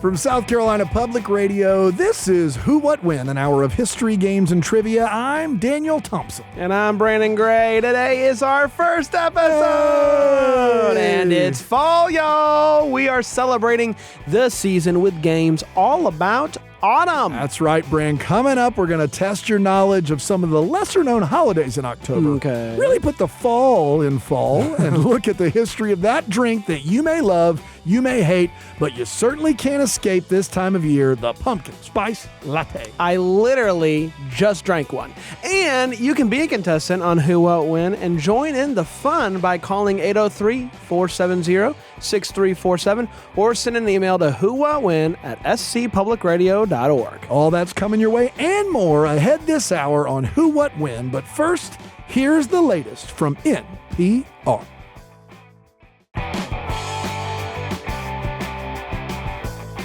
From South Carolina Public Radio, this is Who, What, When, an hour of history, games, and trivia. I'm Daniel Thompson. And I'm Brandon Gray. Today is our first episode. Hey. And it's fall, y'all. We are celebrating the season with games all about autumn. That's right, Brand. Coming up, we're going to test your knowledge of some of the lesser-known holidays in October. Okay. Really put the fall in fall and look at the history of that drink that you may love, you may hate, but you certainly can't escape this time of year, the pumpkin spice latte. I literally just drank one. And you can be a contestant on Who, What, When and join in the fun by calling 803-470-6347 or send an email to whowhatwhen@scpublicradio.org. All that's coming your way and more ahead this hour on Who, What, When. But first, here's the latest from NPR.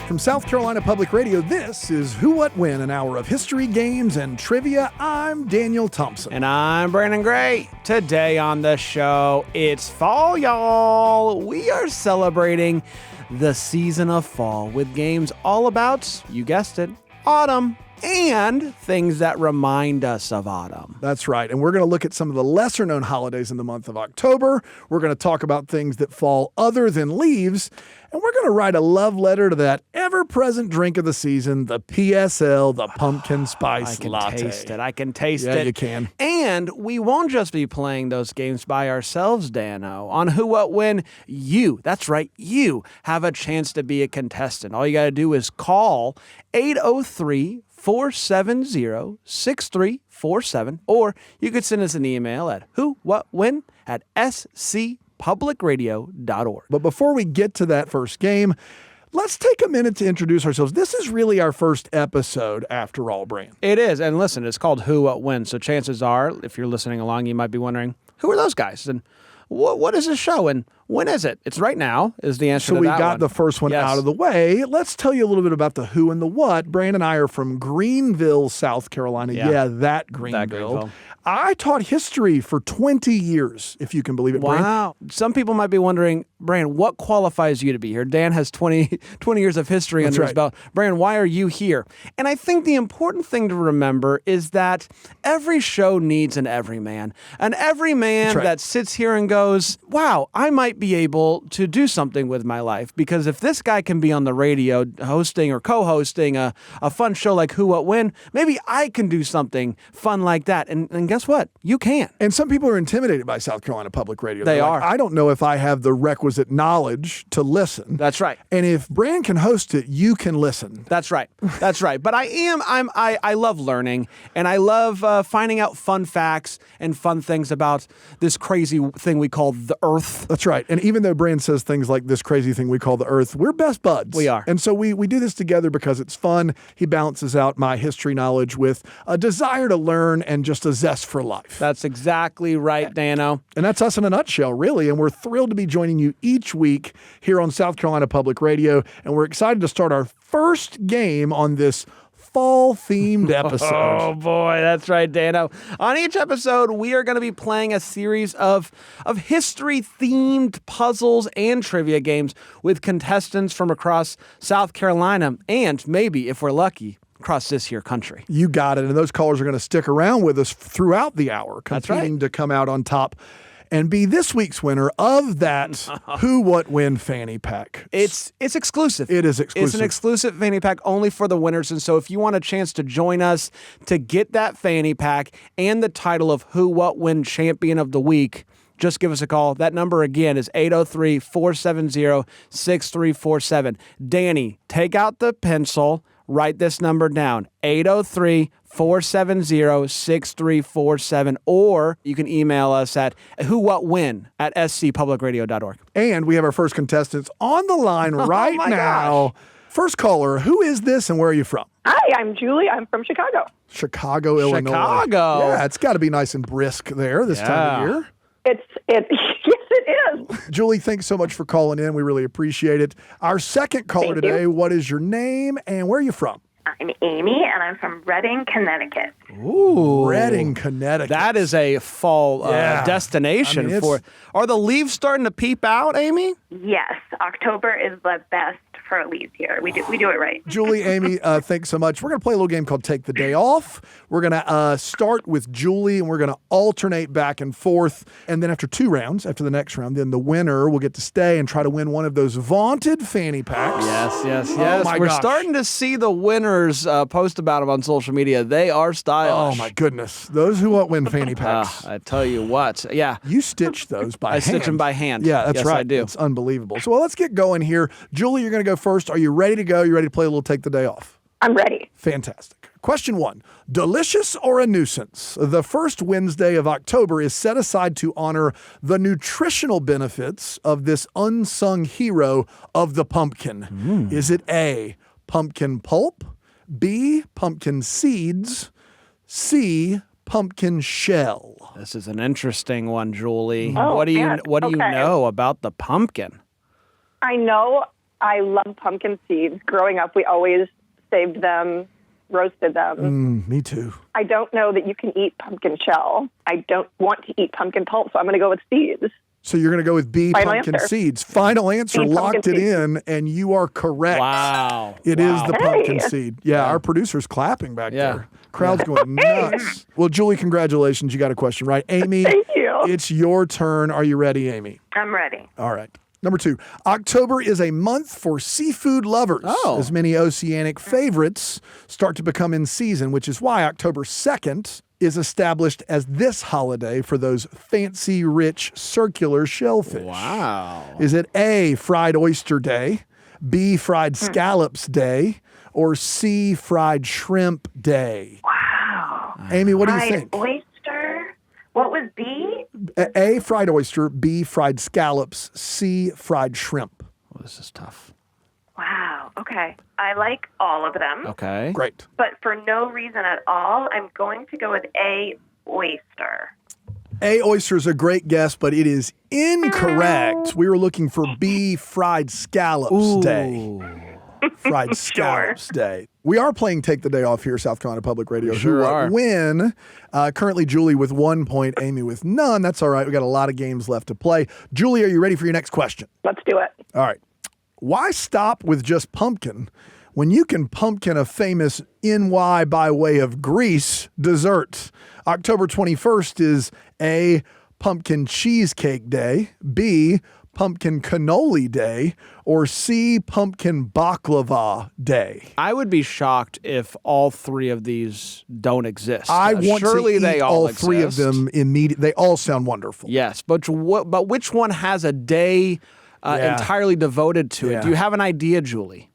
From South Carolina Public Radio, this is Who, What, When, an hour of history, games, and trivia. I'm Daniel Thompson. And I'm Brandon Gray. Today on the show, it's fall, y'all. We are celebrating the season of fall with games all about, you guessed it, autumn and things that remind us of autumn. That's right. And we're going to look at some of the lesser-known holidays in the month of October. We're going to talk about things that fall other than leaves. And we're going to write a love letter to that ever-present drink of the season, the PSL, the pumpkin spice latte. I can taste it. I can taste it. Yeah, you can. And we won't just be playing those games by ourselves, Dano. On Who, What, When, you, that's right, you have a chance to be a contestant. All you got to do is call 803-470-6347, or you could send us an email at whowhatwhen@scpublicradio.org. But before we get to that first game, let's take a minute to introduce ourselves. This is really our first episode, after all, Brand. It is, and listen, it's called Who, What, When, so chances are, if you're listening along, you might be wondering, who are those guys? And what is this show, and when is it? It's right now, is the answer to that one. So we got the first one out of the way. Let's tell you a little bit about the who and the what. Brand and I are from Greenville, South Carolina. Yeah, that Greenville. I taught history for 20 years, if you can believe it, Brand. Wow. Some people might be wondering, Brand, what qualifies you to be here? Dan has 20 years of history under his belt. Brand, why are you here? And I think the important thing to remember is that every show needs an everyman. An everyman that sits here and goes, wow, I might be able to do something with my life, because if this guy can be on the radio hosting or co-hosting a fun show like Who, What, When, maybe I can do something fun like that. And guess what? You can. And some people are intimidated by South Carolina Public Radio. They They're are. Like, I don't know if I have the requisite knowledge to listen. That's right. And if Brand can host it, you can listen. That's right. That's right. But I love learning, and I love finding out fun facts and fun things about this crazy thing we call the Earth. That's right. And even though Brand says things like this crazy thing we call the Earth, we're best buds. We are. And so we do this together because it's fun. He balances out my history knowledge with a desire to learn and just a zest for life. That's exactly right, Dano. And that's us in a nutshell, really. And we're thrilled to be joining you each week here on South Carolina Public Radio. And we're excited to start our first game on this fall-themed episode. Oh, boy, that's right, Dano. On each episode, we are going to be playing a series of history-themed puzzles and trivia games with contestants from across South Carolina and maybe, if we're lucky, across this here country. You got it. And those callers are going to stick around with us throughout the hour, competing to come out on top and be this week's winner of that Who, What, When fanny pack. It's exclusive. It is exclusive. It's an exclusive fanny pack only for the winners. And so if you want a chance to join us to get that fanny pack and the title of Who, What, When Champion of the Week, just give us a call. That number again is 803-470-6347. Danny, take out the pencil. Write this number down, 803-470-6347, or you can email us at whowhatwhen@scpublicradio.org. And we have our first contestants on the line right now. Gosh. First caller, who is this and where are you from? Hi, I'm Julie. I'm from Chicago. Chicago, Illinois. Chicago. Yeah, it's got to be nice and brisk there this time of year. Yes, it is. Julie, thanks so much for calling in. We really appreciate it. Our second caller Thank today, you. what is your name and where are you from? I'm Amy, and I'm from Redding, Connecticut. Ooh. Redding, Connecticut. That is a fall destination for. Are the leaves starting to peep out, Amy? Yes, October is the best for leaves here. We do it right. Julie, Amy, thanks so much. We're going to play a little game called Take the Day Off. We're going to start with Julie, and we're going to alternate back and forth. And then after 2 rounds, after the next round, then the winner will get to stay and try to win one of those vaunted fanny packs. Yes. Oh, my We're gosh. starting to see the winners post about them on social media. They are stylish. Oh, my goodness. Those who won't win fanny packs. I tell you what. Yeah. You stitch those by I hand. stitch them by hand. Yeah, that's yes, right. I do. It's unbelievable. So, well, let's get going here. Julie, you're going to go first. Are you ready to go? You ready to play a little Take the Day Off? I'm ready. Fantastic. Question 1. Delicious or a nuisance? The first Wednesday of October is set aside to honor the nutritional benefits of this unsung hero of the pumpkin. Is it A, pumpkin pulp, B, pumpkin seeds, C, pumpkin shell? This is an interesting one, Julie. Oh, what do you man. you Okay. know about the pumpkin? I know I love pumpkin seeds. Growing up, we always saved them, roasted them. Me too. I don't know that you can eat pumpkin shell. I don't want to eat pumpkin pulp, so I'm going to go with seeds. So you're going to go with B, Final pumpkin answer. seeds. Final answer, B, locked pumpkin it seeds. in, and you are correct. Wow. It is the pumpkin Hey. seed. Yeah, our producer's clapping back Yeah. there. Crowd's going nuts. Well, Julie, congratulations. You got a question right. Amy, Thank you. it's your turn. Are you ready, Amy? I'm ready. All right. Number 2, October is a month for seafood lovers, Oh. as many oceanic favorites start to become in season, which is why October 2nd is established as this holiday for those fancy, rich, circular shellfish. Wow. Is it A, Fried Oyster Day, B, Fried Scallops Day, or C, Fried Shrimp Day? Wow. Amy, what do you Fried think? oyster. What was B? A, Fried Oyster, B, Fried Scallops, C, Fried Shrimp. Well, this is tough. Wow. Okay. I like all of them. Okay. Great. But for no reason at all, I'm going to go with A, oyster. A, oyster is a great guess, but it is incorrect. We were looking for B, Fried Scallops Day. Fried Scallops Day. We are playing Take the Day Off here, South Carolina Public Radio. Sure who are. win. Currently, Julie with 1 point, Amy with none. That's all right. We got a lot of games left to play. Julie, are you ready for your next question? Let's do it. All right. Why stop with just pumpkin when you can pumpkin a famous NY by way of Greece dessert? October 21st is A, Pumpkin Cheesecake Day, B, Pumpkin Cannoli Day, or C, Pumpkin Baklava Day. I would be shocked if all 3 of these don't exist. I want Surely to eat they all exist. 3 of them immediately. They all sound wonderful. Yes, but which one has a day Yeah. entirely devoted to Yeah. it? Do you have an idea, Julie?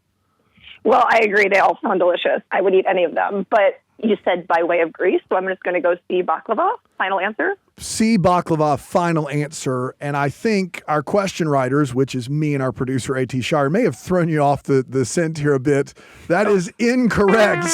Well, I agree. They all sound delicious. I would eat any of them. But you said by way of Greece, so I'm just going to go C, baklava. Final answer. C, baklava, final answer. And I think our question writers, which is me and our producer, A.T. Shire, may have thrown you off the scent here a bit. That is incorrect.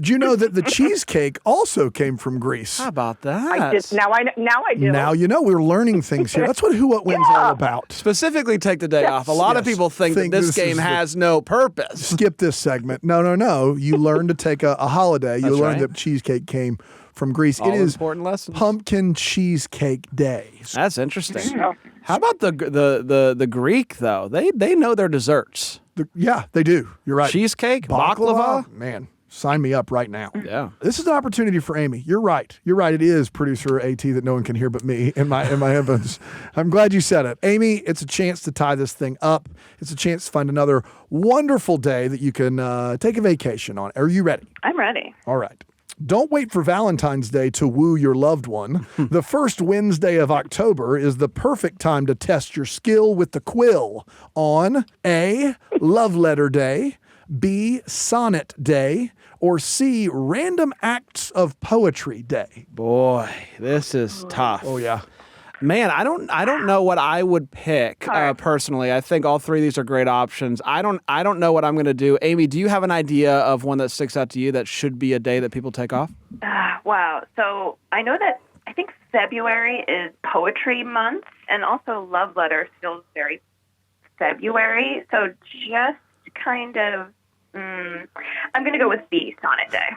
Do you know that the cheesecake also came from Greece? How about that? I did. Now I do. Now you know we're learning things here. That's what Who What Wins all about. Specifically, take the day off. A lot of Yes. people think that this game is the- has no purpose. Skip this segment. No. You learn to take a holiday. You That's learn right. that cheesecake came from Greece. All it is important lessons. Pumpkin Cheesecake Day. That's interesting. How about the Greek though? They know their desserts. Yeah, they do. You're right. Cheesecake, baklava. Man, sign me up right now. Yeah. This is an opportunity for Amy. You're right. It is producer AT that no one can hear but me in my heavens. I'm glad you said it. Amy, it's a chance to tie this thing up. It's a chance to find another wonderful day that you can take a vacation on. Are you ready? I'm ready. All right. Don't wait for Valentine's Day to woo your loved one. The first Wednesday of October is the perfect time to test your skill with the quill on A, Love Letter Day, B, Sonnet Day, or C, Random Acts of Poetry Day. Boy, this is tough. Oh, yeah. Man, I don't know what I would pick personally. I think all 3 of these are great options. I don't know what I'm going to do. Amy, do you have an idea of one that sticks out to you that should be a day that people take off? Wow. So I know that I think February is poetry month, and also love letters feels very February. So just kind of I'm going to go with B, Sonnet Day.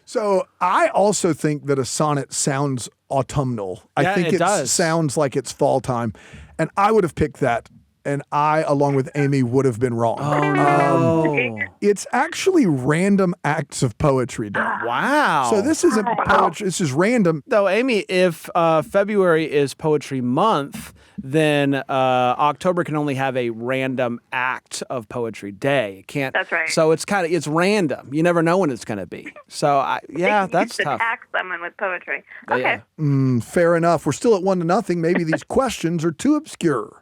So I also think that a sonnet sounds autumnal. I think it does. sounds like it's fall time. And I would have picked that. And I, along with Amy, would have been wrong. Oh, no. It's actually Random Acts of Poetry Day. Wow. So this isn't poetry. This is random. Though, Amy, if February is Poetry Month, then October can only have a random act of Poetry Day. It can't. That's right. So it's random. You never know when it's going to be. So that's to tough. attack someone with poetry. Okay. Yeah. Fair enough. We're still at 1-0. Maybe these questions are too obscure.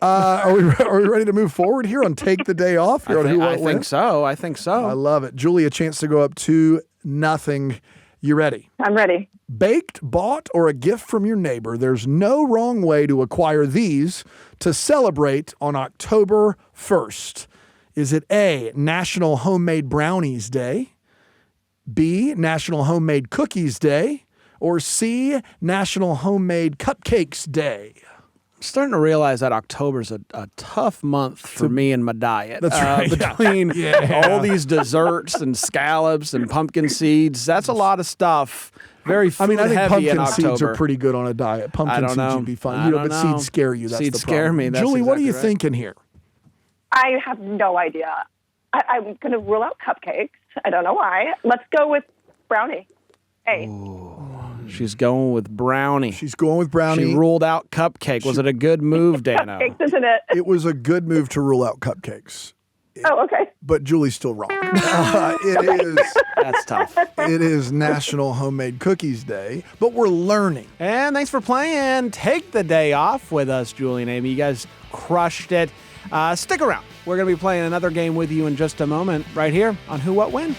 Are we ready to move forward here on Take the Day Off? Here on Who What When? I think so. I think so. I love it. Julie, a chance to go up 2-0. You ready? I'm ready. Baked, bought, or a gift from your neighbor, there's no wrong way to acquire these to celebrate on October 1st. Is it A, National Homemade Brownies Day, B, National Homemade Cookies Day, or C, National Homemade Cupcakes Day? I'm starting to realize that October's a tough month for me and my diet. That's right. Between all these desserts and scallops and pumpkin seeds, that's a lot of stuff. Very food I think heavy in pumpkin October. seeds are pretty good on a diet. Pumpkin seeds would be fun. But know. seeds scare you. That's Seeds the problem. scare me. That's Julie, what are you exactly right. thinking here? I have no idea. I'm going to rule out cupcakes. I don't know why. Let's go with brownie. A. She's going with brownie. She's going with brownie. She ruled out cupcake. Was it a good move, Dano? Cupcakes, isn't it? It was a good move to rule out cupcakes. Oh, okay. But Julie's still wrong. It is. That's tough. It is National Homemade Cookies Day, but we're learning. And thanks for playing. Take the day off with us, Julie and Amy. You guys crushed it. Stick around. We're going to be playing another game with you in just a moment right here on Who What When.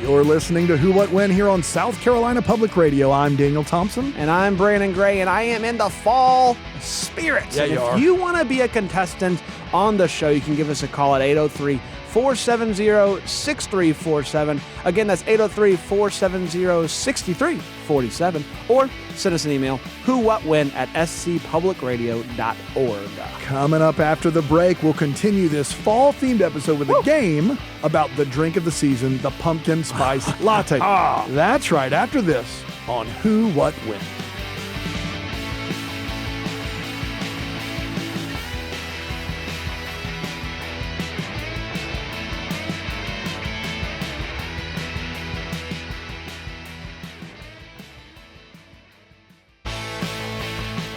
You're listening to Who What When here on South Carolina Public Radio. I'm Daniel Thompson. And I'm Brandon Gray, and I am in the fall spirit. Yeah, and you are. If you want to be a contestant on the show, you can give us a call at 803-470-6347. Again, that's 803-470-6347. Or send us an email, whowhatwhen@scpublicradio.org. Coming up after the break, we'll continue this fall-themed episode with a game about the drink of the season, the pumpkin spice latte. That's right, after this on Who What When.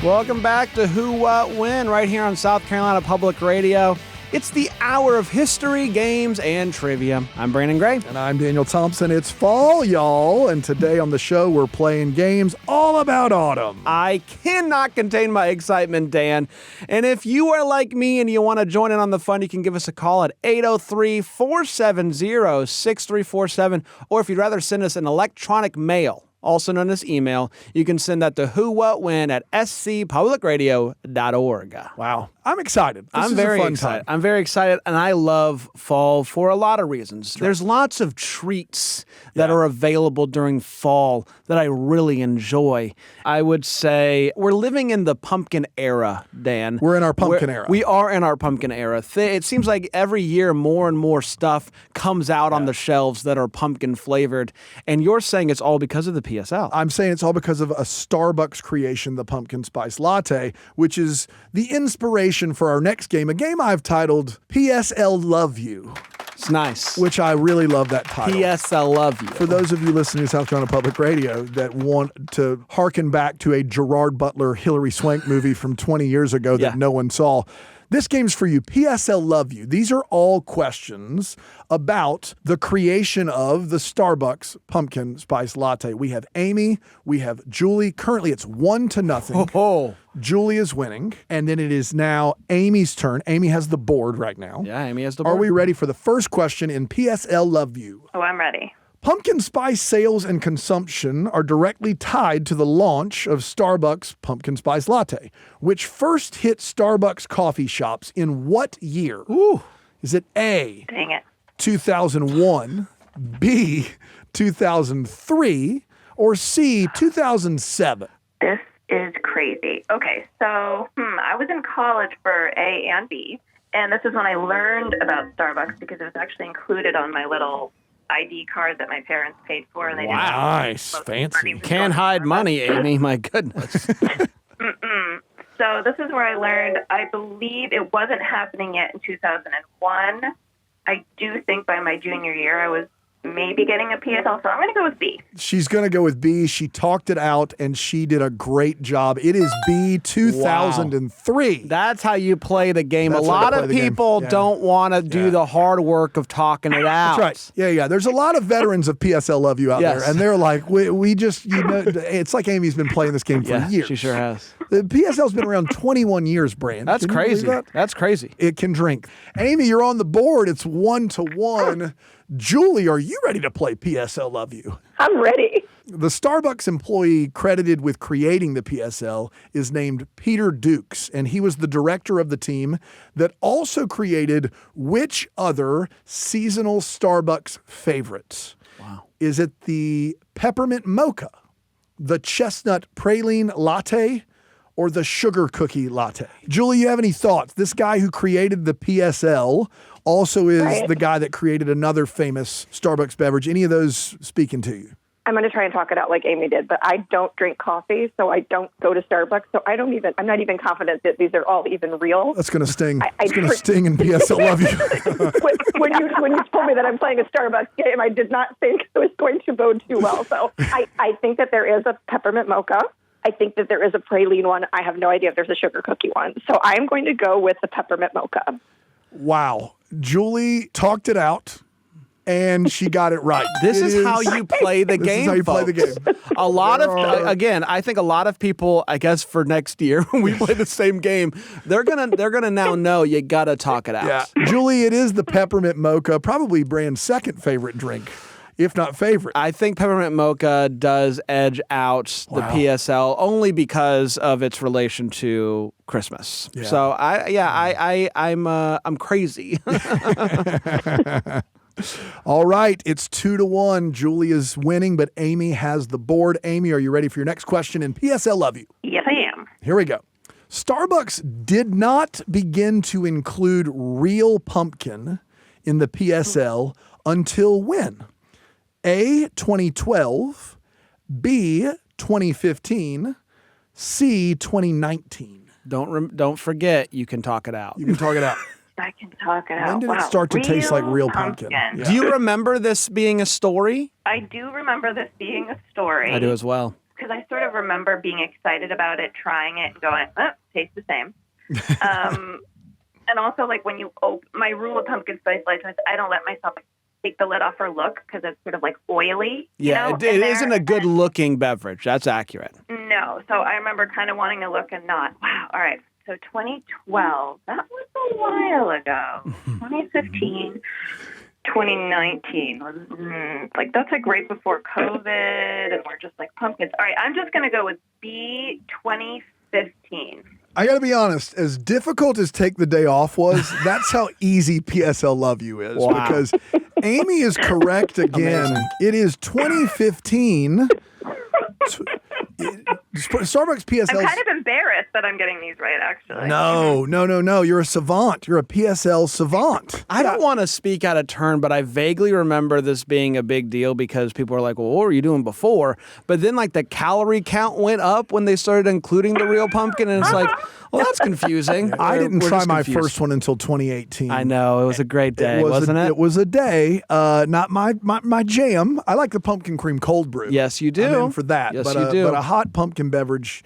Welcome back to Who What When right here on South Carolina Public Radio. It's the hour of history, games, and trivia. I'm Brandon Gray. And I'm Daniel Thompson. It's fall, y'all. And today on the show, we're playing games all about autumn. I cannot contain my excitement, Dan. And if you are like me and you want to join in on the fun, you can give us a call at 803-470-6347. Or if you'd rather send us an electronic mail, also known as email, you can send that to whowhatwhen@scpublicradio.org. Wow. I'm excited. This is very a fun excited. time. I'm very excited, and I love fall for a lot of reasons. There's lots of treats that are available during fall that I really enjoy. I would say we're living in the pumpkin era, Dan. We're in our pumpkin era. We are in our pumpkin era. It seems like every year more and more stuff comes out on the shelves that are pumpkin flavored, and you're saying it's all because of the PSL. I'm saying it's all because of a Starbucks creation, the pumpkin spice latte, which is the inspiration for our next game, a game I've titled PSL Love You. It's nice. Which I really love that title. PSL Love You. For those of you listening to South Carolina Public Radio that want to hearken back to a Gerard Butler, Hilary Swank movie from 20 years ago that no one saw, this game's for you. PSL Love You. These are all questions about the creation of the Starbucks pumpkin spice latte. We have Amy. We have Julie. Currently, it's 1-0. Oh. Julie is winning. And then it is now Amy's turn. Amy has the board right now. Yeah, Amy has the board. Are we ready for the first question in PSL Love You? Oh, I'm ready. Pumpkin spice sales and consumption are directly tied to the launch of Starbucks Pumpkin Spice Latte, which first hit Starbucks coffee shops in what year? Ooh. Is it A, Dang it. 2001, B, 2003, or C, 2007? This is crazy. Okay, so I was in college for A and B, and this is when I learned about Starbucks because it was actually included on my little ID card that my parents paid for. And they didn't Nice, fancy. Can't hide money, Amy. My goodness. So this is where I learned, I believe it wasn't happening yet in 2001. I do think by my junior year I was maybe getting a PSL, so I'm going to go with B. She's going to go with B. She talked it out, and she did a great job. It is B, 2003. That's how you play the game. That's a how you lot play of the game. people Yeah. don't want to do the hard work of talking it out. That's right. Yeah. There's a lot of veterans of PSL Love You out Yes. there, and they're like, we just, it's like Amy's been playing this game for Yeah, years. she sure has. The PSL's been around 21 years, Brand. That's Can you believe crazy. that? That's crazy. It can drink. Amy, you're on the board. It's 1-1. Julie, are you ready to play PSL Love You? I'm ready. The Starbucks employee credited with creating the PSL is named Peter Dukes, and he was the director of the team that also created which other seasonal Starbucks favorites? Wow. Is it the peppermint mocha, the chestnut praline latte, or the sugar cookie latte? Julie, you have any thoughts? This guy who created the PSL also is the guy that created another famous Starbucks beverage. Any of those speaking to you? I'm going to try and talk it out like Amy did, but I don't drink coffee, so I don't go to Starbucks, so I'm not even confident that these are all even real. That's going to sting. It's going to sting in PSL Love You. when you told me that I'm playing a Starbucks game, I did not think it was going to bode too well. So I think that there is a peppermint mocha. I think that there is a praline one. I have no idea if there's a sugar cookie one. So I'm going to go with the peppermint mocha. Wow. Julie talked it out, and she got it right. This is how you play the game, This is how you play the folks. game. A lot of, again, I think a lot of people, I guess for next year, when we play the same game, they're gonna now know you got to talk it out. Yeah. Julie, it is the peppermint mocha, probably Brand's second favorite drink, if not favorite. I think peppermint mocha does edge out the PSL only because of its relation to Christmas. Yeah. So I'm crazy. All right, it's 2-1. Julie is winning, but Amy has the board. Amy, are you ready for your next question in PSL Love You? Yes, I am. Here we go. Starbucks did not begin to include real pumpkin in the PSL until when? A, 2012, B, 2015, C, 2019. Don't forget, you can talk it out. You can talk it out. I can talk it out. When did it start to taste like real pumpkin? Yeah. Do you remember this being a story? I do remember this being a story. I do as well. Because I sort of remember being excited about it, trying it, and going, tastes the same. And also, like, when you open, my rule of pumpkin spice latte is I don't let myself take the lid off or look because it's sort of like oily. Yeah, it isn't a good looking beverage. That's accurate. No. So I remember kind of wanting to look and not. Wow. All right. So 2012, that was a while ago. 2015, 2019. Like, that's like right before COVID, and we're just like pumpkins. All right, I'm just going to go with B, 2015. I got to be honest, as difficult as Take the Day Off was, that's how easy PSL Love You is. Wow. Because Amy is correct again. Amazing. It is 2015. Starbucks PSL. I'm kind of embarrassed that I'm getting these right, actually. No. You're a savant. You're a PSL savant. I don't want to speak out of turn, but I vaguely remember this being a big deal because people were like, well, what were you doing before? But then, like, the calorie count went up when they started including the real pumpkin, and it's like, well, that's confusing. I didn't We're try just my confused. first one until 2018. I know. It was a great day, wasn't it? It was a day. Not my jam. I like the pumpkin cream cold brew. Yes, you do. I'm in for that. Yes, but, you do. But a hot pumpkin beverage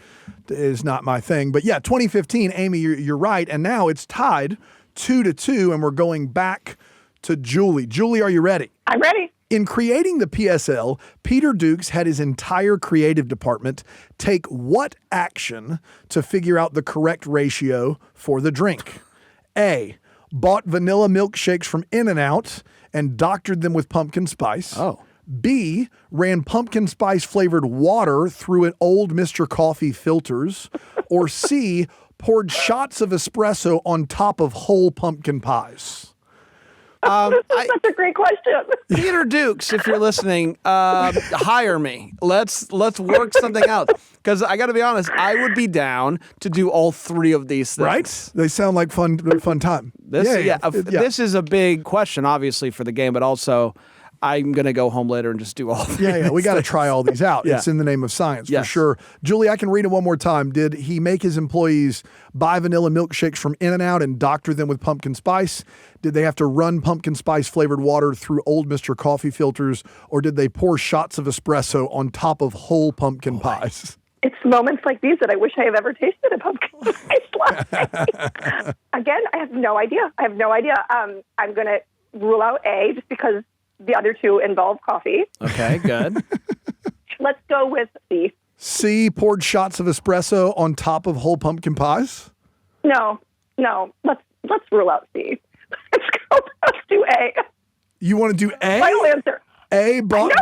is not my thing. But yeah, 2015, Amy, you're right. And now it's tied 2-2, and we're going back to Julie. Julie, are you ready? I'm ready. In creating the PSL, Peter Dukes had his entire creative department take what action to figure out the correct ratio for the drink? A, bought vanilla milkshakes from In-N-Out and doctored them with pumpkin spice. Oh. B, ran pumpkin spice flavored water through an old Mr. Coffee filters. Or C, poured shots of espresso on top of whole pumpkin pies. That's a great question. Peter Dukes, if you're listening, hire me. Let's work something out. Because I got to be honest, I would be down to do all three of these things. Right? They sound like fun time. This is a big question, obviously, for the game, but also I'm going to go home later and just do all three. Yeah. We got to try all these out. Yeah. It's in the name of science, Yes. for sure. Julie, I can read it one more time. Did he make his employees buy vanilla milkshakes from In-N-Out and doctor them with pumpkin spice? Did they have to run pumpkin spice flavored water through old Mr. Coffee filters? Or did they pour shots of espresso on top of whole pumpkin pies? It's moments like these that I wish I have ever tasted a pumpkin spice latte. Again, I have no idea. I'm going to rule out A just because the other two involve coffee. Okay, good. Let's go with C. C, poured shots of espresso on top of whole pumpkin pies? No. Let's rule out C. Let's do A. You want to do A? Final answer. A, bought...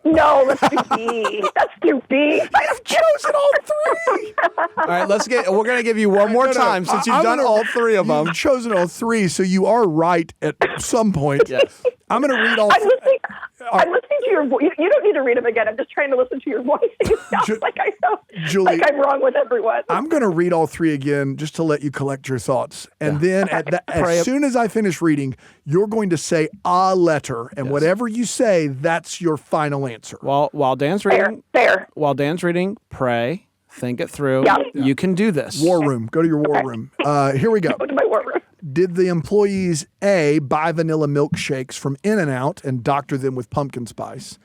Let's do B. Let's do B. I've chosen all three. All right, we're going to give you one more time since you've done all three of them. You've chosen all three, so you are right at some point. Yes. I'm going to read all I'm listening to your voice. You don't need to read them again. I'm just trying to listen to your voice. It sounds like I know. Julie, like I'm wrong with everyone. I'm going to read all three again just to let you collect your thoughts. And then as soon as I finish reading, you're going to say a letter. And whatever you say, that's your final answer. While Dan's reading, Fair. While Dan's reading, pray, think it through. Yeah. You can do this. War room. Go to your war room. Here we go. Go to my war room. Did the employees A, buy vanilla milkshakes from In-N-Out and doctor them with pumpkin spice?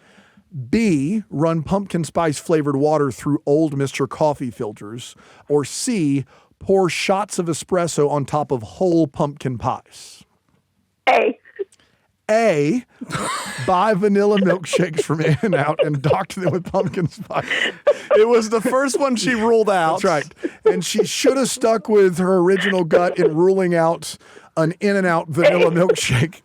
B, run pumpkin spice flavored water through old Mr. Coffee filters? Or C, pour shots of espresso on top of whole pumpkin pies? A, buy vanilla milkshakes from In-N-Out and doctor them with pumpkin spice. It was the first one she ruled out. That's right. And she should have stuck with her original gut in ruling out an In-N-Out vanilla milkshake.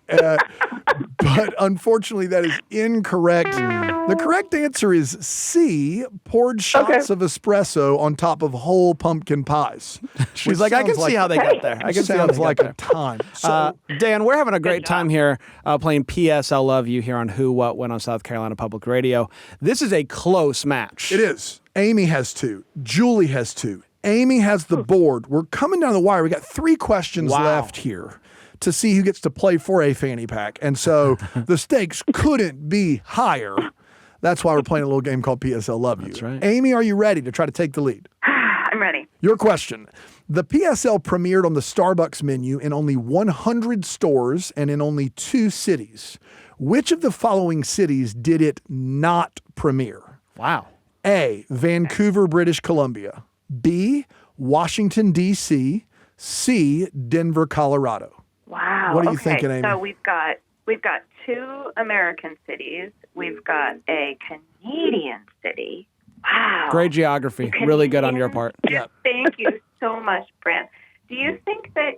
But unfortunately, that is incorrect. The correct answer is C, poured shots of espresso on top of whole pumpkin pies. She's like, I can see how they got there. I can see how they Sounds got like there. a time. So, Dan, we're having a great time here playing P.S. I Love You here on Who, What, When on South Carolina Public Radio. This is a close match. it is. Amy has 2. Julie has 2. Amy has the board. We're coming down the wire. We got 3 questions left here to see who gets to play for a fanny pack. And so the stakes couldn't be higher. That's why we're playing a little game called PSL Love You. That's right. Amy, are you ready to try to take the lead? I'm ready. Your question. The PSL premiered on the Starbucks menu in only 100 stores and in only 2 cities. Which of the following cities did it not premiere? Wow. A, Vancouver, British Columbia. B, Washington, D.C. C, Denver, Colorado. Wow. What are you thinking, Amy? So we've got 2 American cities. We've got a Canadian city. Wow. Great geography. Really good on your part. Yeah. Thank you so much, Brent. Do you think that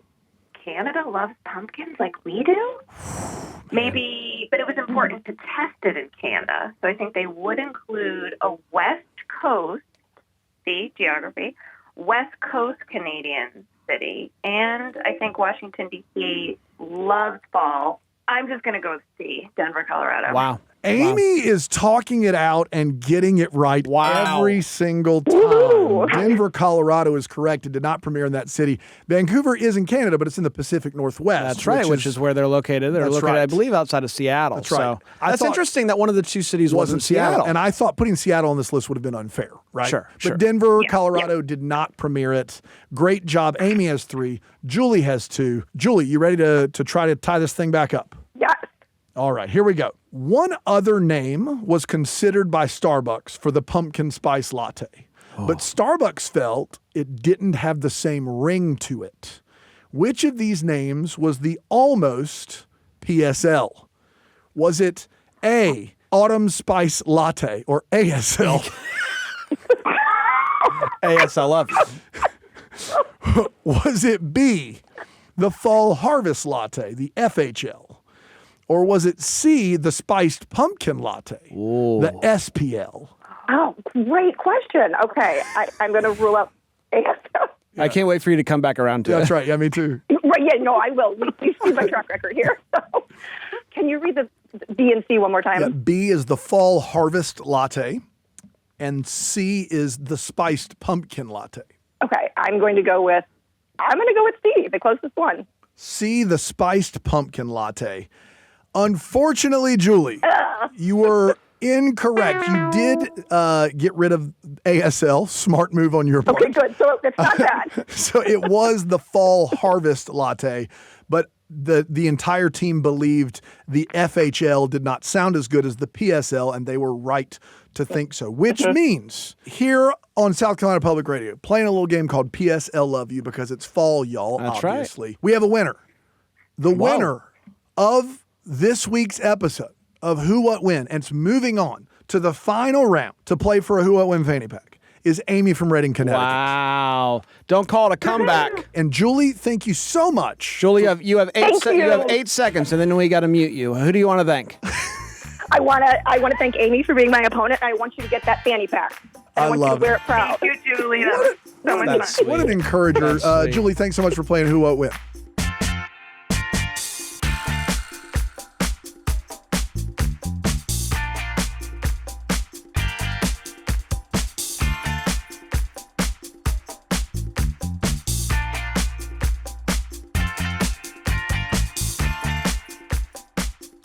Canada loves pumpkins like we do? Maybe, but it was important to test it in Canada. So I think they would include a West Coast, see, geography, West Coast Canadian city. And I think Washington, D.C. loves fall. I'm just going to go with C, Denver, Colorado. Wow. Amy is talking it out and getting it right every single time. Woo! Denver, Colorado is correct. It did not premiere in that city. Vancouver is in Canada, but it's in the Pacific Northwest. That's right, which is where they're located. They're located, I believe, outside of Seattle. That's right. So I that's thought- interesting that one of the 2 cities wasn't Seattle. And I thought putting Seattle on this list would have been unfair, right? Sure. But Denver, Colorado did not premiere it. Great job. Amy has 3. Julie has 2. Julie, you ready to try to tie this thing back up? Yes. All right, here we go. One other name was considered by Starbucks for the pumpkin spice latte, but Starbucks felt it didn't have the same ring to it. Which of these names was the almost PSL? Was it A, Autumn Spice Latte, or ASL? ASLF. Was it B, the Fall Harvest Latte, the FHL? Or was it C, the Spiced Pumpkin Latte, the SPL? Oh, great question. Okay, I'm going to rule out ASL. I can't wait for you to come back around to it. That's right. Yeah, me too. Right, yeah, no, I will. We see my track record here. So, can you read the B and C one more time? Yeah, B is the fall harvest latte, and C is the spiced pumpkin latte. Okay, I'm going to go with C, the closest one. C, the spiced pumpkin latte. Unfortunately, Julie, you were incorrect. You did get rid of ASL. Smart move on your part. Okay, good. So it's not that. So it was the fall harvest latte, but the entire team believed the FHL did not sound as good as the PSL, and they were right to think so, which means here on South Carolina Public Radio, playing a little game called PSL Love You because it's fall, y'all, That's obviously. right. We have a winner. The Whoa. winner of this week's episode of Who What When, and it's moving on to the final round to play for a Who What When fanny pack, is Amy from Reading, Connecticut. Wow. Don't call it a comeback. And Julie, thank you so much. Julie, you have 8 Thank you have you. 8 seconds, and then we got to mute you. Who do you want to thank? I want to thank Amy for being my opponent. I want you to get that fanny pack. I want you to love wear it. it proud. Thank you, Julie. That was so much That's fun. sweet. What an encourager. That's sweet. Julie, thanks so much for playing Who What When.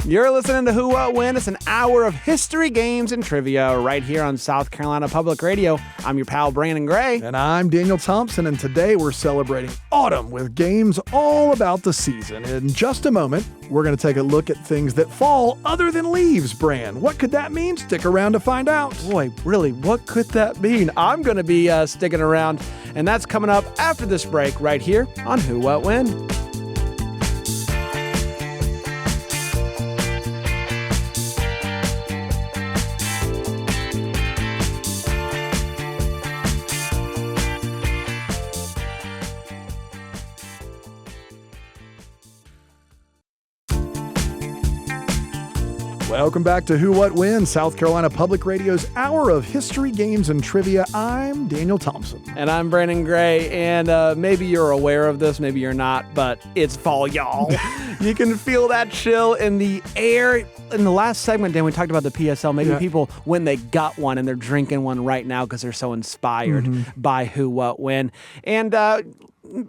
You're listening to Who What When. It's an hour of history, games, and trivia right here on South Carolina Public Radio. I'm your pal, Brandon Gray. And I'm Daniel Thompson, and today we're celebrating autumn with games all about the season. In just a moment, we're going to take a look at things that fall other than leaves, Bran. What could that mean? Stick around to find out. Boy, really, what could that mean? I'm going to be sticking around, and that's coming up after this break right here on Who What When. Welcome back to Who What When, South Carolina Public Radio's hour of history, games, and trivia. I'm Daniel Thompson. And I'm Brandon Gray, and maybe you're aware of this, maybe you're not, but it's fall, y'all. You can feel that chill in the air. In the last segment, Dan, we talked about the PSL. Maybe people, when they got one, and they're drinking one right now because they're so inspired by Who What When. And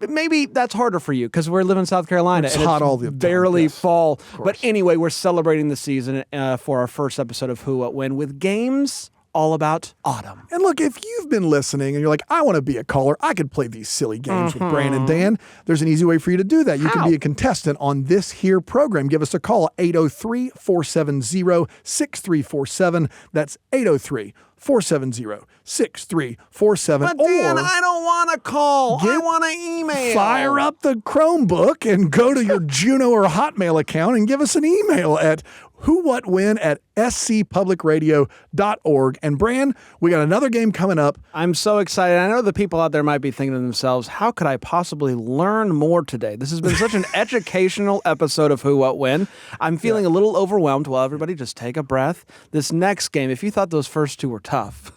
maybe that's harder for you because we're living in South Carolina. It's and hot all the time, barely yes, fall. But anyway, we're celebrating the season for our first episode of Who What When with games all about autumn. And look, if you've been listening and you're like, I want to be a caller, I could play these silly games with Bran and Dan, there's an easy way for you to do that. You can be a contestant on this here program. Give us a call, 803-470-6347. That's 803-470-6347. But Dan, I don't want to call. I Get- want to email. Fire up the Chromebook and go to your Juno or Hotmail account and give us an email at whowhatwhen@scpublicradio.org. And Bran, we got another game coming up. I'm so excited. I know the people out there might be thinking to themselves, how could I possibly learn more today? This has been such an educational episode of Who What When. I'm feeling a little overwhelmed. Well, everybody just take a breath. This next game, if you thought those first two were tough,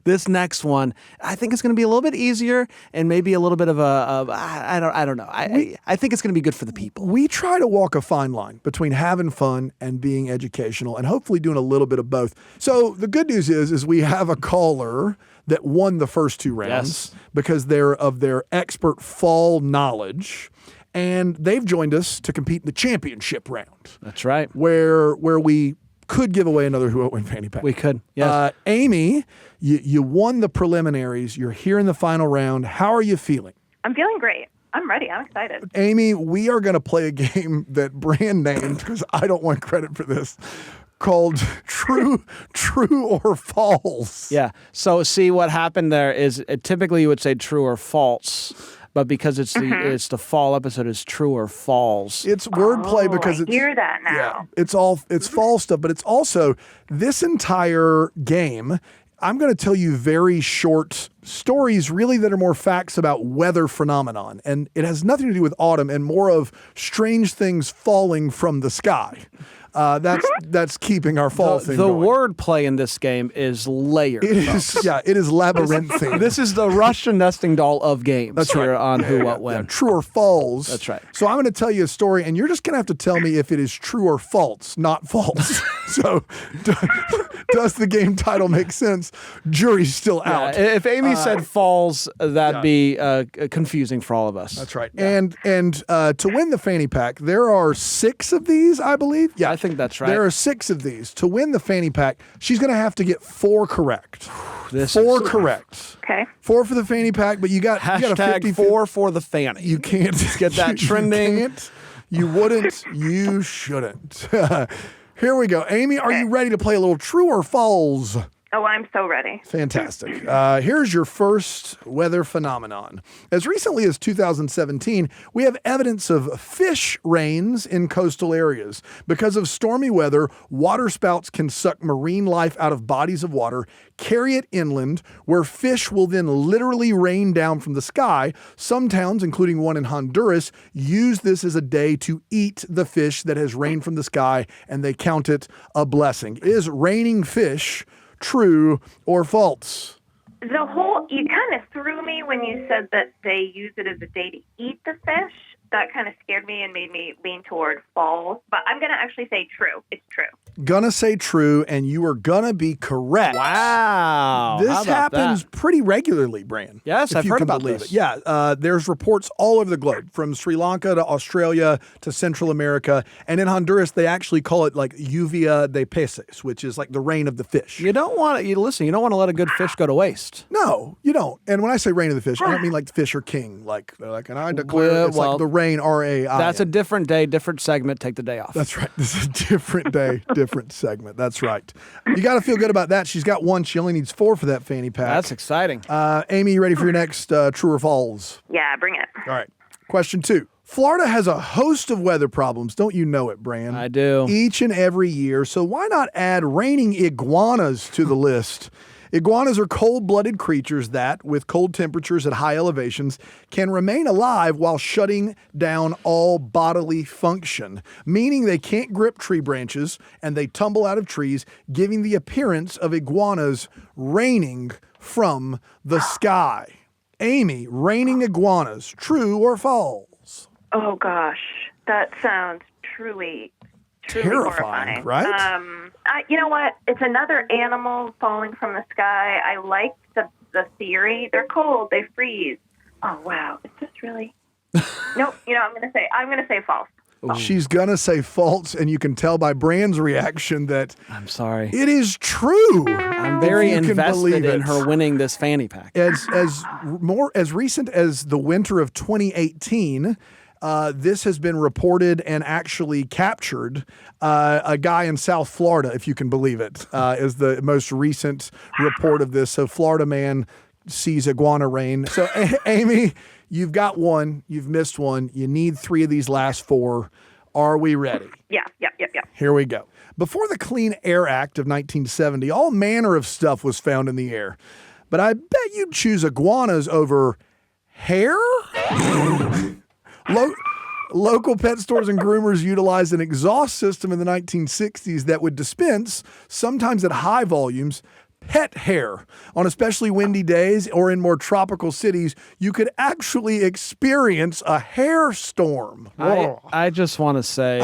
this next one, I think it's going to be a little bit easier and maybe a little bit of I don't know. I think it's going to be good for the people. We try to walk a fine line between having fun and being educational and hopefully doing a little bit of both. So the good news is we have a caller that won the first two rounds because they're of their expert fall knowledge. And they've joined us to compete in the championship round. That's right. Where we could give away another Who What When fanny pack. We could, yes. Amy, you won the preliminaries. You're here in the final round. How are you feeling? I'm feeling great. I'm ready. I'm excited. Amy, we are going to play a game that Brand named, because I don't want credit for this, called True or False. Yeah. So see what happened there is typically you would say true or false, but because it's the fall episode, it's true or false. It's wordplay because I it's hear that now. it's fall stuff, but it's also this entire game. I'm going to tell you very short stories really that are more facts about weather phenomenon. And it has nothing to do with autumn and more of strange things falling from the sky. That's keeping our fall thing The going. wordplay in this game is layered. It is, yeah, it is labyrinthine. This is the Russian nesting doll of games. That's here right. on Who, Yeah, What, When. yeah, true or false. That's right. So I'm going to tell you a story, and you're just going to have to tell me if it is true or false, not false. So does the game title make sense? Jury's still out. If Amy said falls, that'd be confusing for all of us. That's right. Yeah. And to win the fanny pack, there are 6 of these, I believe. Yeah, I think that's right. There are 6 of these. To win the fanny pack, she's going to have to get 4 correct. 4 correct. Okay. 4 for the fanny pack, but you got a Hashtag 50 4 for the fanny. You can't get that trending. You can't. You wouldn't. You shouldn't. Here we go. Amy, are you ready to play a little true or false? Oh, I'm so ready. Fantastic. Here's your first weather phenomenon. As recently as 2017, we have evidence of fish rains in coastal areas. Because of stormy weather, waterspouts can suck marine life out of bodies of water, carry it inland, where fish will then literally rain down from the sky. Some towns, including one in Honduras, use this as a day to eat the fish that has rained from the sky, and they count it a blessing. Is raining fish true or false? You kind of threw me when you said that they use it as a day to eat the fish. That kind of scared me and made me lean toward false. But I'm going to actually say true. It's true. Gonna say true, and you are gonna be correct. Wow. How This about happens that? pretty regularly, Bran. Yes, if I've you heard can about believe this. it. Yeah, there's reports all over the globe, from Sri Lanka to Australia to Central America, and in Honduras they actually call it like lluvia de peces, which is like the rain of the fish. You don't want to let a good fish go to waste. No, you don't. And when I say rain of the fish, I don't mean like the fish are king, like and I declare it's like the rain RAI. That's a different day, different segment. Take the day off. That's right. This is a different day, different segment. That's right. You got to feel good about that. She's got 1. She only needs 4 for that fanny pack. That's exciting. Amy, you ready for your next true or false? Yeah, bring it. All right. Question 2. Florida has a host of weather problems. Don't you know it, Bran? I do. Each and every year. So why not add raining iguanas to the list? Iguanas are cold-blooded creatures that, with cold temperatures at high elevations, can remain alive while shutting down all bodily function, meaning they can't grip tree branches and they tumble out of trees, giving the appearance of iguanas raining from the sky. Amy, raining iguanas, true or false? Oh, gosh. That sounds truly Terrifying, horrifying. right? You know what? It's another animal falling from the sky. I like the theory. They're cold. They freeze. Oh, wow. Is this really? Nope. I'm going to say false. She's going to say false, and you can tell by Bran's reaction that I'm sorry. it is true. I'm very if you can invested believe in it. her winning this fanny pack. As recent as the winter of 2018, this has been reported and actually captured. A guy in South Florida, if you can believe it, is the most recent report of this. So Florida man sees iguana rain. So Amy, you've got 1. You've missed 1. You need 3 of these last 4. Are we ready? Yeah. Here we go. Before the Clean Air Act of 1970, all manner of stuff was found in the air. But I bet you'd choose iguanas over hair? Local pet stores and groomers utilized an exhaust system in the 1960s that would dispense, sometimes at high volumes, pet hair. On especially windy days or in more tropical cities, you could actually experience a hair storm. I just want to say,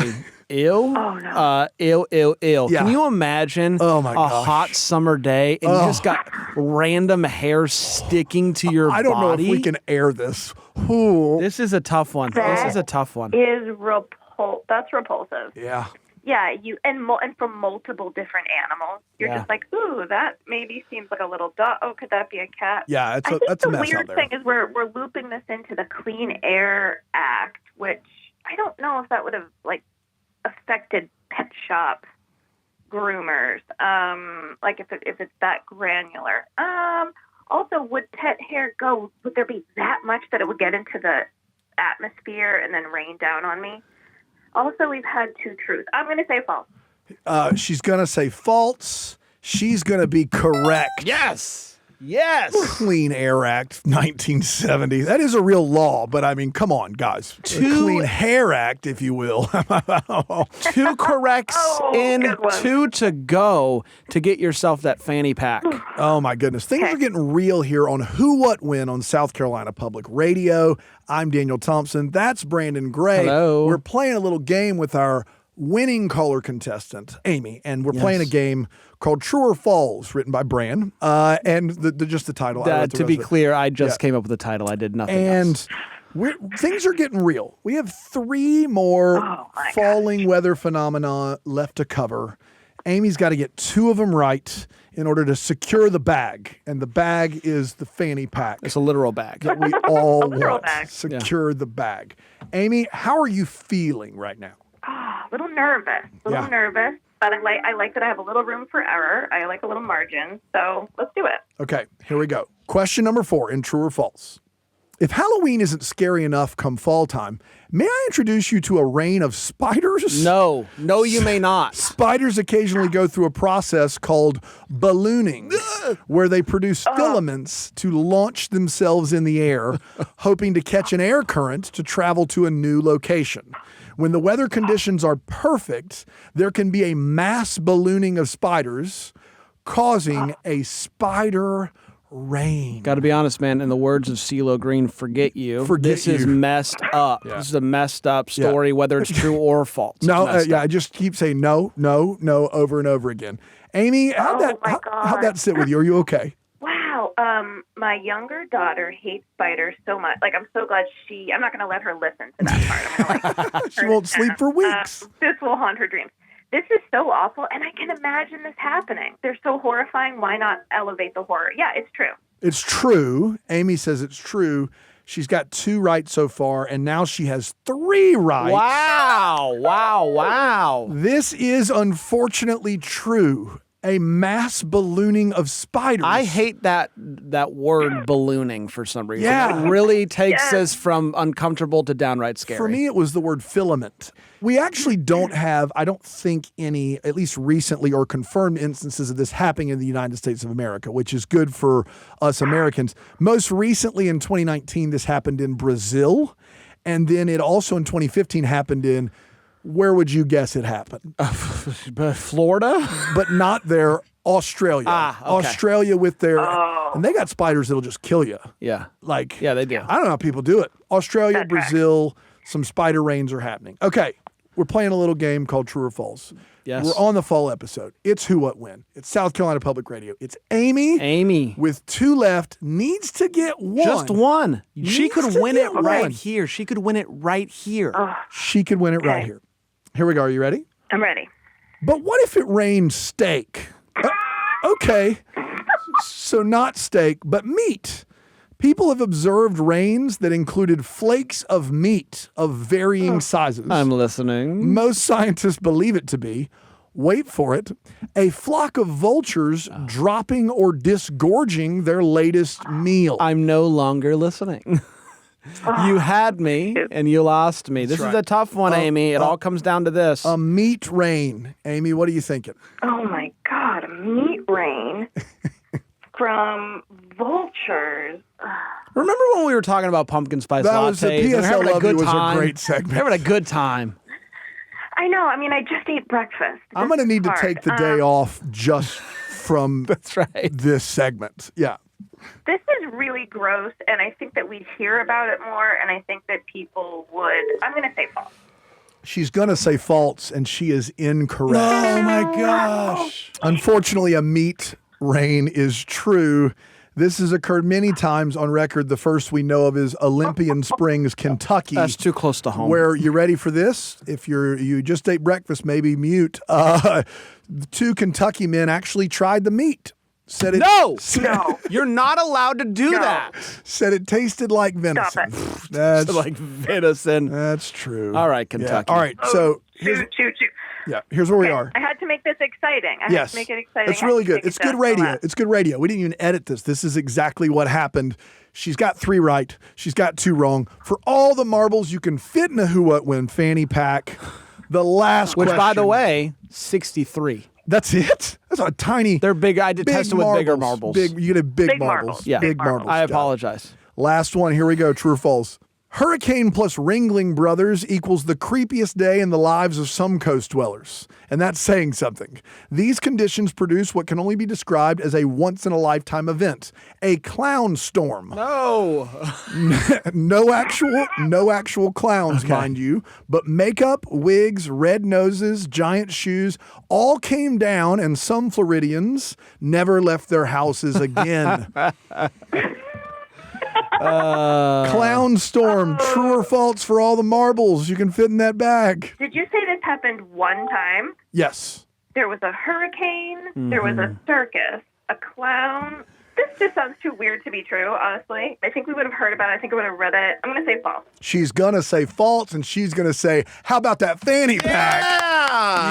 ew. Oh, no. Ew. Yeah. Can you imagine Oh, my a gosh. hot summer day and you just got random hair sticking to your body? I don't know if we can air this. Ooh. This is a tough one. This is a tough one. That's repulsive. Yeah. Yeah, and from multiple different animals. You're just like, ooh, that maybe seems like a little dog. Oh, could that be a cat? Yeah, I think that's a the mess out weird there. thing is we're looping this into the Clean Air Act, which I don't know if that would have affected pet shop groomers. Like if it's that granular. Also, would pet hair would there be that much that it would get into the atmosphere and then rain down on me? Also, we've had 2 truths. I'm going to say false. She's going to say false. She's going to be correct. Yes. Yes. Clean Air Act 1970. That is a real law, but I mean, come on, guys. Clean Hair Act, if you will. 2 corrects in, good one. 2 to go to get yourself that fanny pack. Oh, my goodness. Things are getting real here on Who, What, When on South Carolina Public Radio. I'm Daniel Thompson. That's Brandon Gray. Hello. We're playing a little game with our winning caller contestant, Amy, and we're playing a game called True or False, written by Bran, and just the title. I wrote the To rest be of it. clear, I just came up with the title. I did nothing else. And things are getting real. We have 3 more falling weather phenomena left to cover. Amy's got to get 2 of them right in order to secure the bag, and the bag is the fanny pack It's a literal bag. that we all literal want. bag. Secure the bag. Amy, how are you feeling right now? A little nervous. Nervous. But I like that I have a little room for error. I like a little margin. So let's do it. Okay, here we go. Question number 4 in True or False. If Halloween isn't scary enough come fall time, may I introduce you to a reign of spiders? No, you may not. Spiders occasionally go through a process called ballooning, where they produce filaments to launch themselves in the air, hoping to catch an air current to travel to a new location. When the weather conditions are perfect, there can be a mass ballooning of spiders, causing a spider rain. Got to be honest, man. In the words of CeeLo Green, forget you. This is messed up. This is a messed up story, whether it's true or false. No, I just keep saying no, over and over again. Amy, how'd that sit with you? Are you okay? Wow. My younger daughter hates spiders so much. Like, I'm so glad I'm not going to let her listen to that part. I'm gonna, She won't sleep for weeks. This will haunt her dreams. This is so awful, and I can imagine this happening. They're so horrifying. Why not elevate the horror? Yeah, it's true. It's true. Amy says it's true. She's got 2 right so far, and now she has 3 right. Wow. This is unfortunately true. A mass ballooning of spiders. I hate that word ballooning for some reason. Yeah. It really takes us from uncomfortable to downright scary. For me, it was the word filament. We actually don't have, I don't think, any, at least recently or confirmed instances of this happening in the United States of America, which is good for us Americans. Most recently in 2019, this happened in Brazil. And then it also in 2015 happened in, where would you guess it happened? Florida? But not there, Australia. Okay. Australia with their, and they got spiders that'll just kill you. Yeah. Yeah, they do. I don't know how people do it. Australia, That's right. Brazil, some spider rains are happening. Okay, we're playing a little game called True or False. Yes. We're on the fall episode. It's Who, What, When. It's South Carolina Public Radio. It's Amy. With 2 left, needs to get 1. Just 1. She Needs could to win it get right one. here. She could win it right here. She could win it right Okay. here. Here we go. Are you ready? I'm ready. But what if it rained steak? Okay. So not steak, but meat. People have observed rains that included flakes of meat of varying sizes. I'm listening. Most scientists believe it to be, wait for it, a flock of vultures dropping or disgorging their latest meal. I'm no longer listening. You had me and you lost me. This is a tough one, Amy. It all comes down to this. A meat rain. Amy, what are you thinking? Oh, my God. A meat rain from vultures. Remember when we were talking about pumpkin spice That was the lattes? P.S. I Having Love You was a time. great segment. Having a good time. I know. I mean, I just ate breakfast. I'm going to need to take the day off just from That's right. this segment. Yeah. This is really gross, and I think that we'd hear about it more, and I think that people would. I'm going to say false. She's going to say false, and she is incorrect. Oh my gosh. Unfortunately, a meat rain is true. This has occurred many times on record. The first we know of is Olympian Springs, Kentucky. That's too close to home. Where you ready for this? If you just ate breakfast, maybe mute. 2 Kentucky men actually tried the meat. Said it. No! No. You're not allowed to do that. Said it tasted like venison. Stop That's Like venison. that's true. All right, Kentucky. Yeah. All right. So Shoot. here's where we are. I had to make this exciting. I had Yes, to make it exciting. it's really good. It's good radio. Last. It's good radio. We didn't even edit this. This is exactly what happened. She's got 3 right. She's got 2 wrong. For all the marbles you can fit in a Who, What, When fanny pack, the last Which, question. by the way, 63. That's it? That's a tiny. They're big. I detest it with bigger marbles. You get a big Big marbles. marbles. Yeah. Big marbles. I apologize. Last one. Here we go. True or false? Hurricane plus Ringling Brothers equals the creepiest day in the lives of some coast dwellers. And that's saying something. These conditions produce what can only be described as a once-in-a-lifetime event. A clown storm. No. No actual clowns, mind you, but makeup, wigs, red noses, giant shoes all came down, and some Floridians never left their houses again. Clown storm, true or false for all the marbles you can fit in that bag. Did you say this happened one time? Yes. There was a hurricane. There was a circus. A clown. This just sounds too weird to be true, honestly. I think we would have heard about it. I think we would have read it. I'm going to say false. She's going to say false, and she's going to say, how about that fanny pack?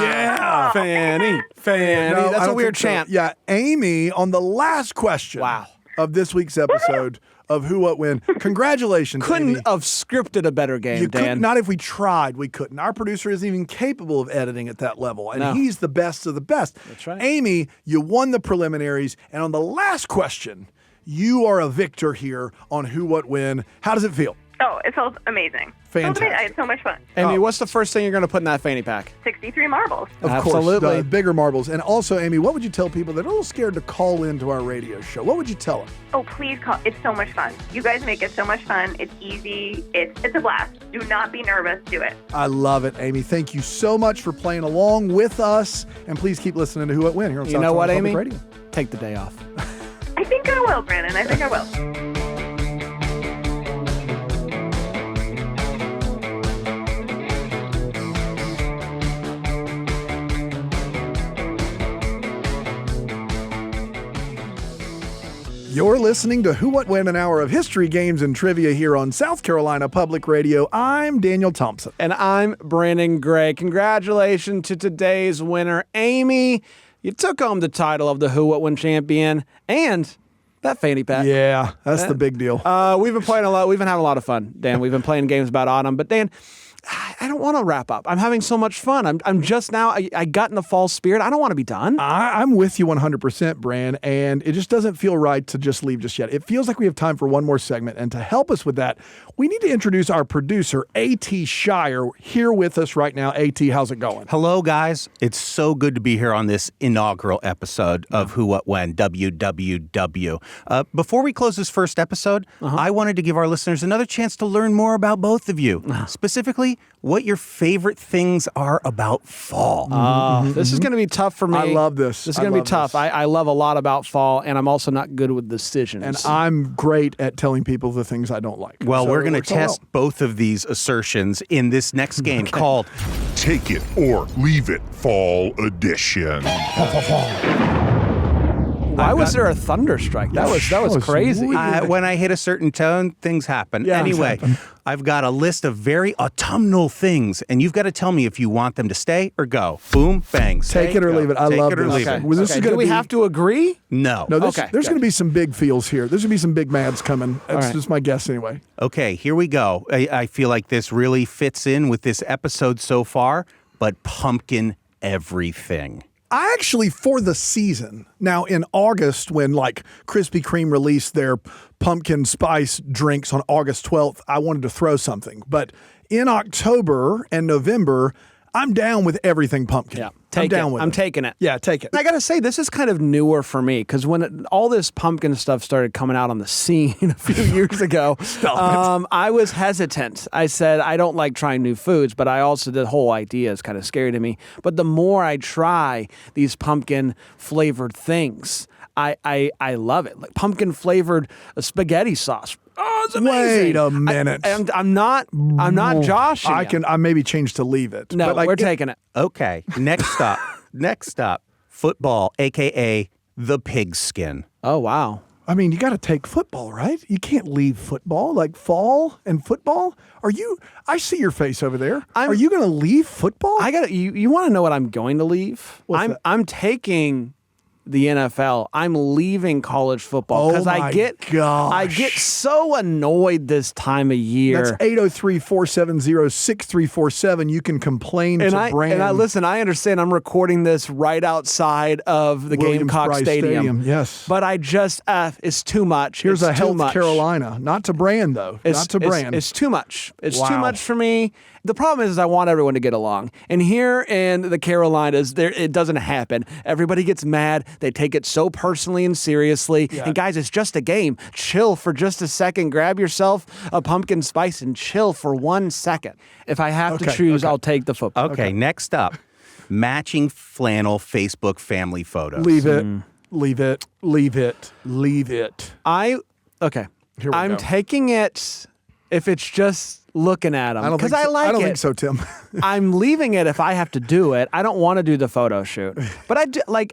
Yeah. Fanny. No, That's I a don't weird think so. chant. Yeah, Amy, on the last question of this week's episode of Who, What, When, congratulations, Couldn't Amy. have scripted a better game, You Dan. couldn't, not if we tried, we couldn't. Our producer isn't even capable of editing at that level, and No. he's the best of the best. That's right. Amy, you won the preliminaries, and on the last question, you are a victor here on Who, What, When. How does it feel? Oh, it felt amazing. Fantastic. I had so much fun. Amy, what's the first thing you're going to put in that fanny pack? 63 marbles. Of Absolutely. course, the bigger marbles. And also, Amy, what would you tell people that are a little scared to call into our radio show? What would you tell them? Oh, please call. It's so much fun. You guys make it so much fun. It's easy. It's a blast. Do not be nervous. Do it. I love it, Amy. Thank you so much for playing along with us. And please keep listening to Who, What, When here on You South know what, Carolina Amy? Public Radio. Take the day off. I think I will, Brandon. I think I will. You're listening to Who, What, When, an hour of history, games, and trivia here on South Carolina Public Radio. I'm Daniel Thompson. And I'm Brandon Gray. Congratulations to today's winner, Amy. You took home the title of the Who, What, When champion and that fanny pack. Yeah, that's the big deal. We've been playing a lot. We've been having a lot of fun, Dan. We've been playing games about autumn. But, Dan, I don't want to wrap up. I'm having so much fun. I'm just now, I got in the fall spirit. I don't want to be done. I'm with you 100%, Bran, and it just doesn't feel right to just leave just yet. It feels like we have time for one more segment, and to help us with that, we need to introduce our producer, A.T. Shire, here with us right now. A.T., how's it going? Hello, guys. It's so good to be here on this inaugural episode of Who, What, When, WWW. Before we close this first episode, I wanted to give our listeners another chance to learn more about both of you, specifically what your favorite things are about fall. This is going to be tough for me. I love this. This is going to be tough. I love a lot about fall, and I'm also not good with decisions. And I'm great at telling people the things I don't like. Well, So we're it going to works out test both of these assertions in this next game called Take It or Leave It Fall Edition. Why was there a thunder strike? That was crazy. weird. When I hit a certain tone, things happen. Yeah, Anyway, things I've got a list of very autumnal things, and you've got to tell me if you want them to stay or go. Boom, bang. Take stay, it or go. leave it. I Take love it or this. leave Okay. it. Well, this is Okay, gonna do we be- have to agree? No. No, there's Okay, going good. to be some big feels here. There's going to be some big mads coming. That's right. just my guess anyway. Okay, here we go. I feel like this really fits in with this episode so far, but pumpkin everything. I actually, for the season, now in August, when like Krispy Kreme released their pumpkin spice drinks on August 12th, I wanted to throw something. But in October and November, I'm down with everything pumpkin. Yeah, I'm down with I'm it. taking it. Yeah, take it. I gotta say, this is kind of newer for me because when all this pumpkin stuff started coming out on the scene a few years ago, I was hesitant. I said I don't like trying new foods, but I also the whole idea is kind of scary to me. But the more I try these pumpkin flavored things, I love it. Like pumpkin flavored spaghetti sauce. Oh, it's amazing. Wait a minute. I'm not joshing. I maybe change to leave it. No, but like, we're taking it. Okay, next stop. Next stop. Football, a.k.a. the pigskin. Oh, wow. I mean, you got to take football, right? You can't leave football, like fall and football. I see your face over there. Are you going to leave football? You want to know what I'm going to leave? What's that? I'm taking the NFL. I'm leaving college football because I get so annoyed this time of year. That's 803-470-6347. You can complain to Brand. And I understand I'm recording this right outside of the Gamecock Stadium. Yes. But I just, it's too much. Here's it's a too Health much. Carolina. Not to Brand, though. Not to Brand. It's too much. It's too Wow. much for me. The problem is I want everyone to get along. And here in the Carolinas, it doesn't happen. Everybody gets mad. They take it so personally and seriously. Yeah. And guys, it's just a game. Chill for just a second. Grab yourself a pumpkin spice and chill for 1 second. If I have to choose, I'll take the football. Okay, next up, matching flannel Facebook family photos. Leave it. Leave it. Leave it. Leave it. I'm go. taking it if it's just looking at them because I like it. I don't think so, Tim. I'm leaving it if I have to do it. I don't want to do the photo shoot, but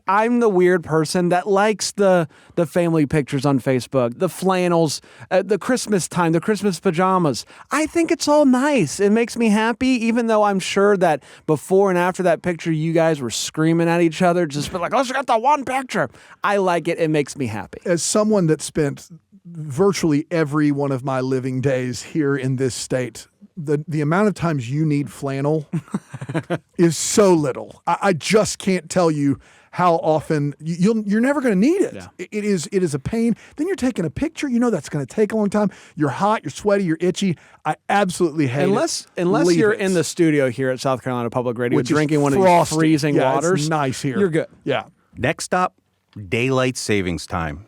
I'm the weird person that likes the family pictures on Facebook, the flannels, the Christmas time, the Christmas pajamas. I think it's all nice. It makes me happy, even though I'm sure that before and after that picture, you guys were screaming at each other, just like, let's get the one picture. I like it. It makes me happy. As someone that spent virtually every one of my living days here in this state, the amount of times you need flannel is so little. I just can't tell you how often you're never going to need it. Yeah. It is a pain. Then you're taking a picture. You know that's going to take a long time. You're hot. You're sweaty. You're itchy. I absolutely hate Unless it. you're in the studio here at South Carolina Public Radio Which is drinking one of frosty. these freezing Yeah, waters. It's nice here. You're good. Yeah. Next up, daylight savings time.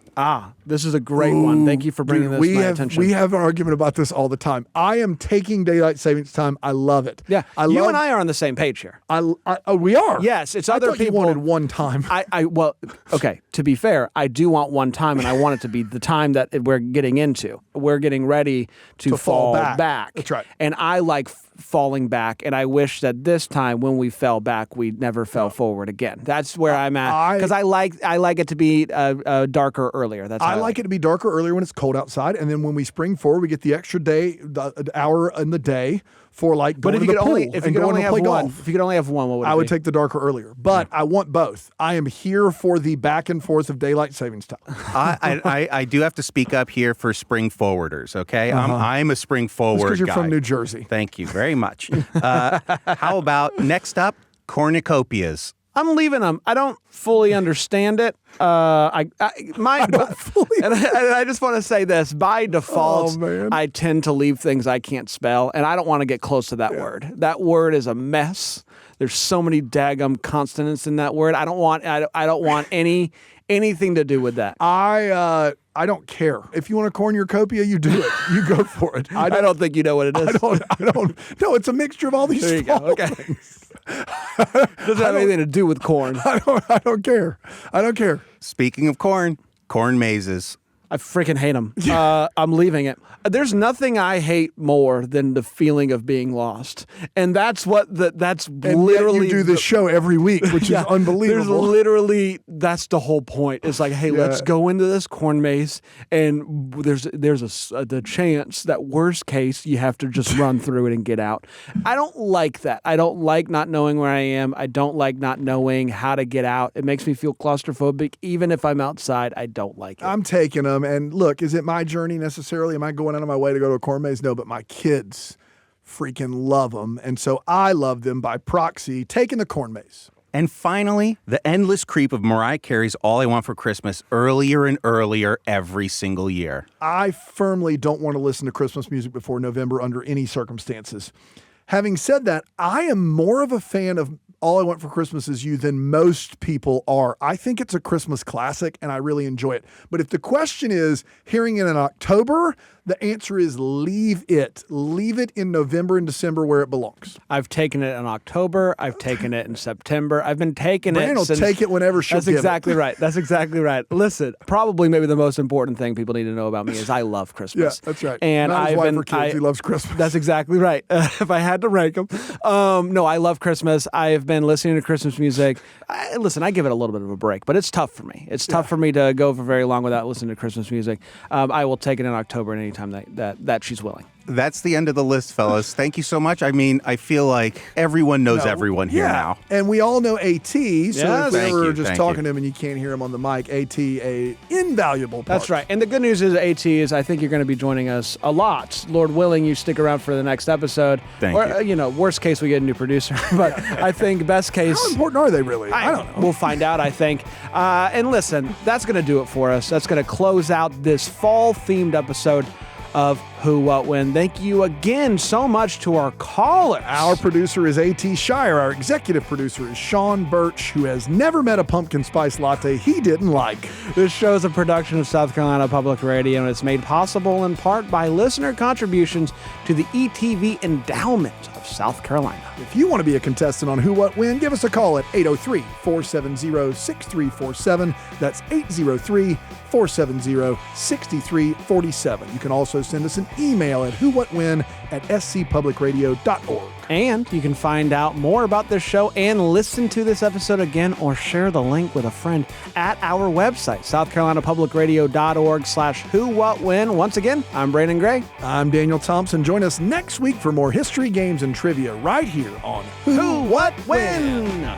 This is a great one. Thank you for bringing this to my attention. We have an argument about this all the time. I am taking daylight savings time. I love it. Yeah, you and I are on the same page here. We are. Yes, it's I other thought people. You wanted one time. Well, okay. To be fair, I do want one time, and I want it to be the time that we're getting into. We're getting ready to fall back. That's right. And I like falling back, and I wish that this time when we fell back, we never fell forward again. That's where I'm at because I like it to be darker earlier. That's I like it to be darker earlier when it's cold outside, and then when we spring forward, we get the extra day, an hour in the day for like going to the pool and going to play golf. If you could only have one, what would it be? I would take the darker earlier, but I want both. I am here for the back and forth of daylight savings time. I do have to speak up here for spring forwarders, okay? I'm a spring forward because you're guy. from New Jersey. Thank you very much. How about next up, cornucopias? I'm leaving them. I don't fully understand it. I just want to say this. By default, I tend to leave things I can't spell, and I don't want to get close to that word. That word is a mess. There's so many daggum consonants in that word. I don't want anything to do with that. I don't care. If you want a cornucopia, you do it. You go for it. I don't think you know what it is. I don't. No, it's a mixture of all these There you go. Okay. things. Doesn't have anything to do with corn. I don't care. I don't care. Speaking of corn mazes. I freaking hate them. I'm leaving it. There's nothing I hate more than the feeling of being lost, and that's literally you do this show every week, which is unbelievable. That's the whole point. It's like, hey, let's go into this corn maze, and there's the chance that worst case you have to just run through it and get out. I don't like that. I don't like not knowing where I am. I don't like not knowing how to get out. It makes me feel claustrophobic, even if I'm outside. I don't like it. I'm taking them. And look, is it my journey necessarily? Am I going out of my way to go to a corn maze? No, but my kids freaking love them. And so I love them by proxy, taking the corn maze. And finally, the endless creep of Mariah Carey's All I Want for Christmas earlier and earlier every single year. I firmly don't want to listen to Christmas music before November under any circumstances. Having said that, I am more of a fan of All I Want for Christmas Is You than most people are. I think it's a Christmas classic, and I really enjoy it. But if the question is hearing it in October, the answer is leave it. Leave it in November and December where it belongs. I've taken it in October. I've taken it in September. I've been taking Brand it will since... take it whenever she'll That's give exactly it. right. That's exactly right. Listen, probably maybe the most important thing people need to know about me is I love Christmas. Yeah, that's right. And Not his I've wife been... or kids. He loves Christmas. That's exactly right. If I had to rank them. No, I love Christmas. I have been listening to Christmas music. Listen, I give it a little bit of a break, but it's tough for me. It's tough for me to go for very long without listening to Christmas music. I will take it in October and anytime that she's willing. That's the end of the list, fellas. Thank you so much. I mean, I feel like everyone knows everyone here now. And we all know AT, so if Thank we're you, just thank talking you. to him and you can't hear him on the mic, AT, a invaluable part. That's right. And the good news is, AT, is I think you're going to be joining us a lot. Lord willing, you stick around for the next episode. Thank or, you. Worst case, we get a new producer. But I think best case... How important are they really? I don't know. We'll find out, I think. And listen, that's going to do it for us. That's going to close out this fall-themed episode of Who, What, When. Thank you again so much to our callers. Our producer is A.T. Shire. Our executive producer is Sean Birch, who has never met a pumpkin spice latte he didn't like. This show is a production of South Carolina Public Radio, and it's made possible in part by listener contributions to the ETV Endowment of South Carolina. If you want to be a contestant on Who, What, When, give us a call at 803-470-6347. That's 803-470-6347. You can also send us an email at whowhatwhen@scpublicradio.org. And you can find out more about this show and listen to this episode again or share the link with a friend at our website, southcarolinapublicradio.org/whowhatwhen. Once again, I'm Brandon Gray. I'm Daniel Thompson. Join us next week for more history, games, and trivia right here on Who, What, When.